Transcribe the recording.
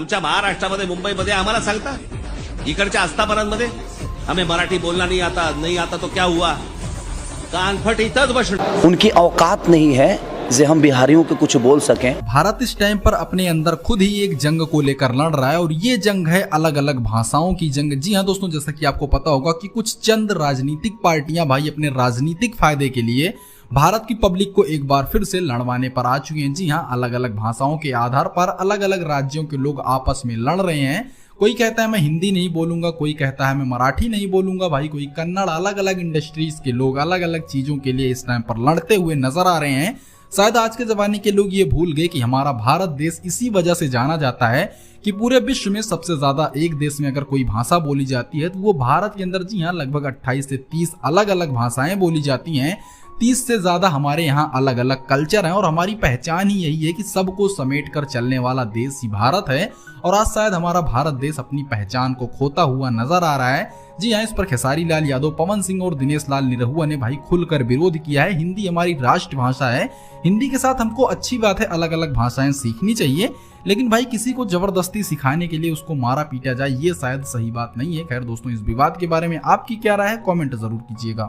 आमच्या महाराष्ट्रामध्ये मुंबईमध्ये आम्हाला सांगता इकडच्या आस्थापनांमध्ये आम्ही मराठी बोलना नहीं आता तो क्या हुआ, कानफट इथंच बसणं। उनकी औकात नहीं है जे हम बिहारियों के कुछ बोल सकें। भारत इस टाइम पर अपने अंदर खुद ही एक जंग को लेकर लड़ रहा है और ये जंग है अलग अलग भाषाओं की जंग। जी हाँ दोस्तों, जैसा कि आपको पता होगा कि कुछ चंद राजनीतिक पार्टियां भाई अपने राजनीतिक फायदे के लिए भारत की पब्लिक को एक बार फिर से लड़वाने पर आ चुके हैं। जी हाँ, अलग अलग भाषाओं के आधार पर अलग अलग राज्यों के लोग आपस में लड़ रहे हैं। कोई कहता है मैं हिंदी नहीं बोलूंगा, कोई कहता है मैं मराठी नहीं बोलूंगा भाई, कोई कन्नड़। अलग अलग इंडस्ट्रीज के लोग अलग अलग चीजों के लिए इस टाइम पर लड़ते हुए नजर आ रहे हैं। शायद आज के जमाने के लोग ये भूल गए कि हमारा भारत देश इसी वजह से जाना जाता है कि पूरे विश्व में सबसे ज्यादा एक देश में अगर कोई भाषा बोली जाती है तो वो भारत के अंदर जी हाँ लगभग 28 से 30 अलग अलग भाषाएं बोली जाती हैं। 30 से ज्यादा हमारे यहाँ अलग अलग कल्चर हैं और हमारी पहचान ही यही है कि सबको समेट कर चलने वाला देश ही भारत है। और आज शायद हमारा भारत देश अपनी पहचान को खोता हुआ नजर आ रहा है। जी हाँ, इस पर खेसारी लाल यादव, पवन सिंह और दिनेश लाल निरहुआ ने भाई खुलकर विरोध किया है। हिंदी हमारी राष्ट्रभाषा है, हिंदी के साथ हमको अच्छी बात है अलग अलग भाषाएं सीखनी चाहिए, लेकिन भाई किसी को जबरदस्ती सिखाने के लिए उसको मारा पीटा जाए ये शायद सही बात नहीं है। खैर दोस्तों, इस विवाद के बारे में आपकी क्या राय है, कमेंट जरूर कीजिएगा।